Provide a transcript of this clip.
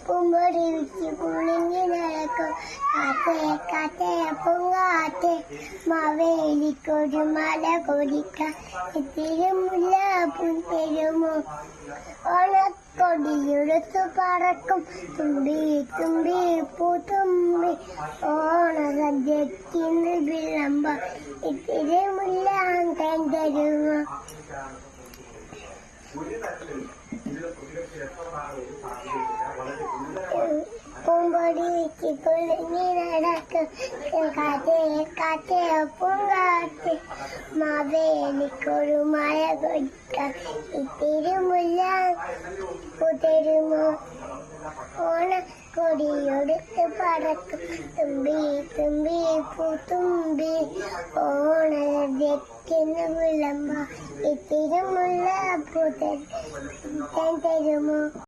പൂമ്പൊടി വിറ്റ് കുളിങ്ങി നടക്കും കാറ്റേ പൂങ്കാറ്റെ മാവേലിക്കൊരു മല കൊടിക്കാൻ തിരുമുല്ല പുൻതരുമോ ഓണക്കൊടിയെടുത്തു പറക്കും തുമ്പി തുമ്പി പൂത്തുമ്പി ഓണസദ്യക്കിന്ന് വിളമ്പ തിരുമുല്ല തേൻ തരുമോ. പൂമ്പൊടി വെച്ച് കുളിങ്ങി നടക്കും കാറ്റേ പൂങ്കാറ്റെ മാവേലിക്കൊരു മഴ കൊടുക്കാൻ തിരുമുല്ല പുതരുമോ ഓണക്കൊടിയെടുത്ത് പറക്കും തുമ്പി തുമ്പി പൂത്തുമ്പി ഓണസദ്യക്കിന്ന് വിളമ്പ തിരുമുല്ല തരുമോ.